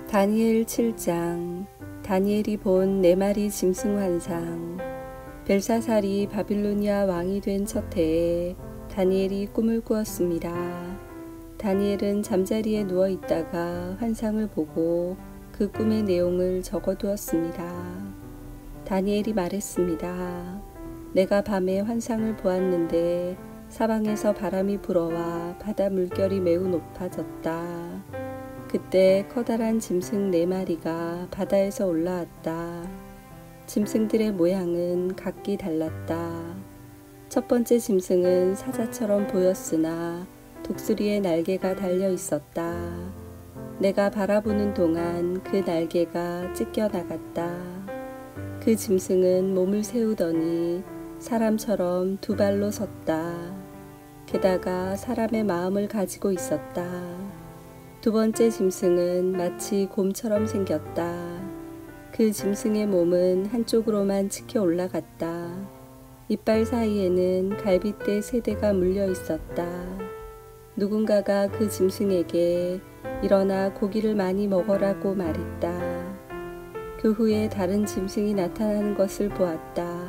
다니엘 7장. 다니엘이 본 4마리 짐승 환상. 벨사살이 바빌로니아 왕이 된 첫 해에 다니엘이 꿈을 꾸었습니다. 다니엘은 잠자리에 누워 있다가 환상을 보고 그 꿈의 내용을 적어두었습니다. 다니엘이 말했습니다. 내가 밤에 환상을 보았는데 사방에서 바람이 불어와 바다 물결이 매우 높아졌다. 그때 커다란 짐승 4마리가 바다에서 올라왔다. 짐승들의 모양은 각기 달랐다. 첫 번째 짐승은 사자처럼 보였으나 독수리의 날개가 달려 있었다. 내가 바라보는 동안 그 날개가 찢겨 나갔다. 그 짐승은 몸을 세우더니 사람처럼 2발로 섰다. 게다가 사람의 마음을 가지고 있었다. 두 번째 짐승은 마치 곰처럼 생겼다. 그 짐승의 몸은 한쪽으로만 치켜 올라갔다. 이빨 사이에는 갈빗대 3대가 물려 있었다. 누군가가 그 짐승에게 일어나 고기를 많이 먹어라고 말했다. 그 후에 다른 짐승이 나타나는 것을 보았다.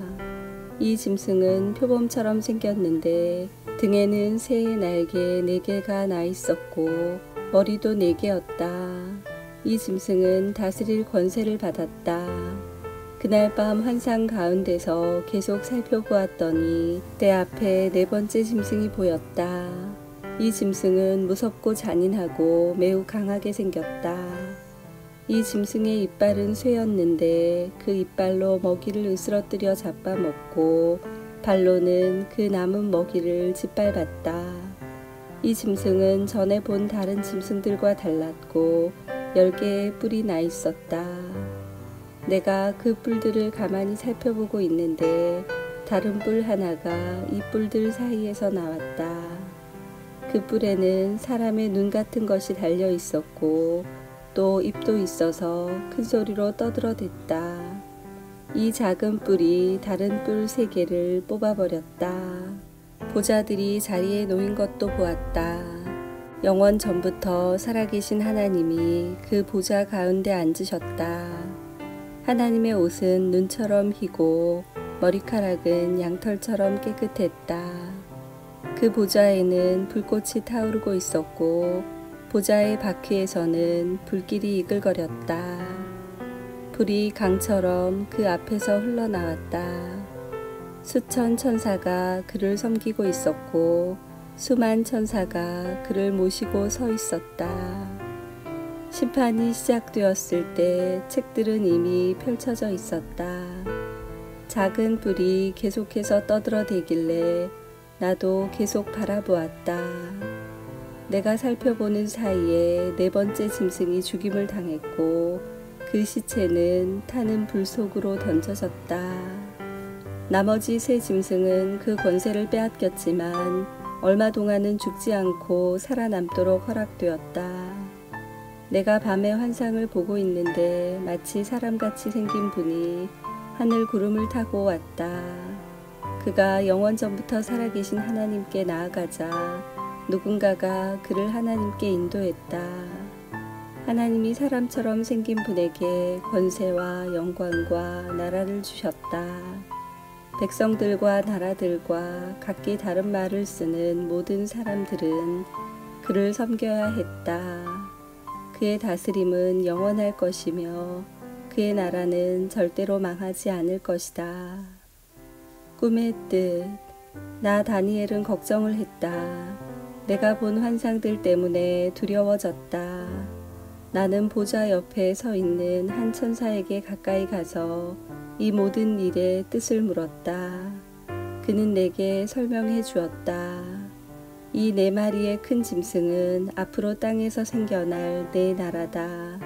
이 짐승은 표범처럼 생겼는데 등에는 새의 날개 4개가 나 있었고 머리도 4개였다. 이 짐승은 다스릴 권세를 받았다. 그날 밤 환상 가운데서 계속 살펴보았더니 내 앞에 4번째 짐승이 보였다. 이 짐승은 무섭고 잔인하고 매우 강하게 생겼다. 이 짐승의 이빨은 쇠였는데 그 이빨로 먹이를 으스러뜨려 잡아먹고 발로는 그 남은 먹이를 짓밟았다. 이 짐승은 전에 본 다른 짐승들과 달랐고 10개의 뿔이 나 있었다. 내가 그 뿔들을 가만히 살펴보고 있는데 다른 뿔 하나가 이 뿔들 사이에서 나왔다. 그 뿔에는 사람의 눈 같은 것이 달려 있었고 또 입도 있어서 큰 소리로 떠들어댔다. 이 작은 뿔이 다른 뿔 3개를 뽑아버렸다. 보좌들이 자리에 놓인 것도 보았다. 영원 전부터 살아계신 하나님이 그 보좌 가운데 앉으셨다. 하나님의 옷은 눈처럼 희고 머리카락은 양털처럼 깨끗했다. 그 보좌에는 불꽃이 타오르고 있었고 보좌의 바퀴에서는 불길이 이글거렸다. 불이 강처럼 그 앞에서 흘러나왔다. 수천 천사가 그를 섬기고 있었고 수만 천사가 그를 모시고 서 있었다. 심판이 시작되었을 때 책들은 이미 펼쳐져 있었다. 작은 불이 계속해서 떠들어대길래 나도 계속 바라보았다. 내가 살펴보는 사이에 4번째 짐승이 죽임을 당했고 그 시체는 타는 불 속으로 던져졌다. 나머지 3 짐승은 그 권세를 빼앗겼지만 얼마 동안은 죽지 않고 살아남도록 허락되었다. 내가 밤에 환상을 보고 있는데 마치 사람같이 생긴 분이 하늘 구름을 타고 왔다. 그가 영원 전부터 살아계신 하나님께 나아가자 누군가가 그를 하나님께 인도했다. 하나님이 사람처럼 생긴 분에게 권세와 영광과 나라를 주셨다. 백성들과 나라들과 각기 다른 말을 쓰는 모든 사람들은 그를 섬겨야 했다. 그의 다스림은 영원할 것이며 그의 나라는 절대로 망하지 않을 것이다. 꿈의 뜻. 나 다니엘은 걱정을 했다. 내가 본 환상들 때문에 두려워졌다. 나는 보좌 옆에 서 있는 한 천사에게 가까이 가서 이 모든 일의 뜻을 물었다. 그는 내게 설명해 주었다. 이 4마리의 큰 짐승은 앞으로 땅에서 생겨날 내 나라다.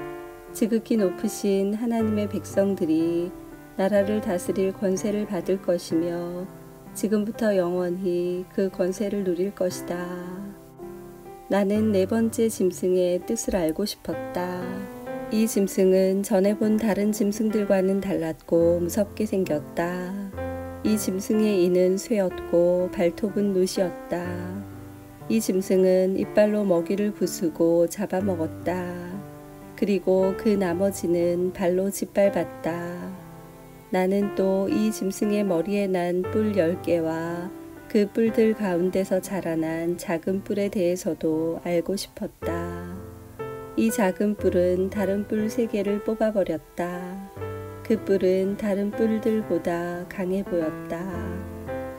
지극히 높으신 하나님의 백성들이 나라를 다스릴 권세를 받을 것이며 지금부터 영원히 그 권세를 누릴 것이다. 나는 4번째 짐승의 뜻을 알고 싶었다. 이 짐승은 전에 본 다른 짐승들과는 달랐고 무섭게 생겼다. 이 짐승의 이는 쇠였고 발톱은 노시였다. 이 짐승은 이빨로 먹이를 부수고 잡아먹었다. 그리고 그 나머지는 발로 짓밟았다. 나는 또 이 짐승의 머리에 난 뿔 10개와 그 뿔들 가운데서 자라난 작은 뿔에 대해서도 알고 싶었다. 이 작은 뿔은 다른 뿔 3개를 뽑아버렸다. 그 뿔은 다른 뿔들보다 강해 보였다.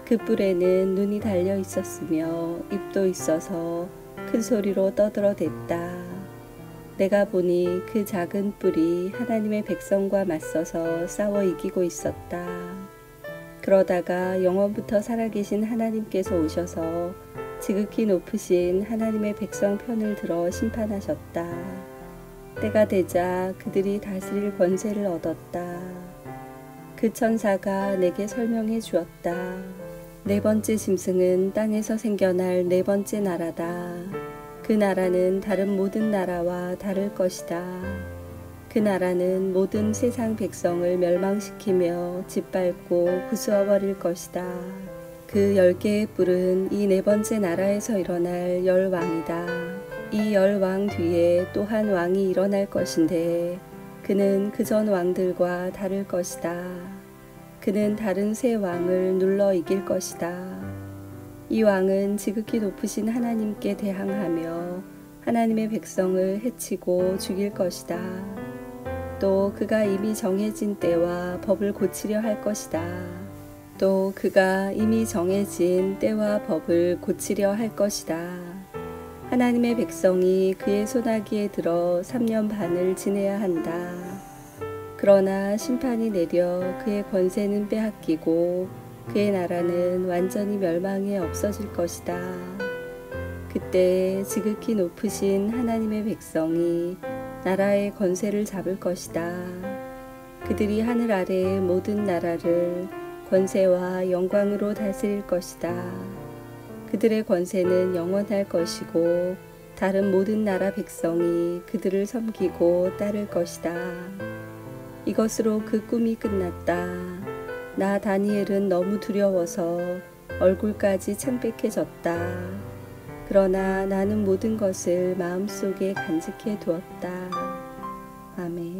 그 뿔에는 눈이 달려 있었으며 입도 있어서 큰 소리로 떠들어댔다. 내가 보니 그 작은 뿔이 하나님의 백성과 맞서서 싸워 이기고 있었다. 그러다가 영원부터 살아계신 하나님께서 오셔서 지극히 높으신 하나님의 백성 편을 들어 심판하셨다. 때가 되자 그들이 다스릴 권세를 얻었다. 그 천사가 내게 설명해 주었다. 4번째 짐승은 땅에서 생겨날 4번째 나라다. 그 나라는 다른 모든 나라와 다를 것이다. 그 나라는 모든 세상 백성을 멸망시키며 짓밟고 부수어버릴 것이다. 그 10개의 뿔은 이 4번째 나라에서 일어날 10왕이다. 이 10왕 뒤에 또 한 왕이 일어날 것인데 그는 그전 왕들과 다를 것이다. 그는 다른 세 왕을 눌러 이길 것이다. 이 왕은 지극히 높으신 하나님께 대항하며 하나님의 백성을 해치고 죽일 것이다. 또 그가 이미 정해진 때와 법을 고치려 할 것이다. 또 그가 이미 정해진 때와 법을 고치려 할 것이다. 하나님의 백성이 그의 손아귀에 들어 3년 반을 지내야 한다. 그러나 심판이 내려 그의 권세는 빼앗기고 그의 나라는 완전히 멸망해 없어질 것이다. 그때 지극히 높으신 하나님의 백성이 나라의 권세를 잡을 것이다. 그들이 하늘 아래의 모든 나라를 권세와 영광으로 다스릴 것이다. 그들의 권세는 영원할 것이고 다른 모든 나라 백성이 그들을 섬기고 따를 것이다. 이것으로 그 꿈이 끝났다. 나 다니엘은 너무 두려워서 얼굴까지 창백해졌다. 그러나 나는 모든 것을 마음속에 간직해 두었다. 아멘.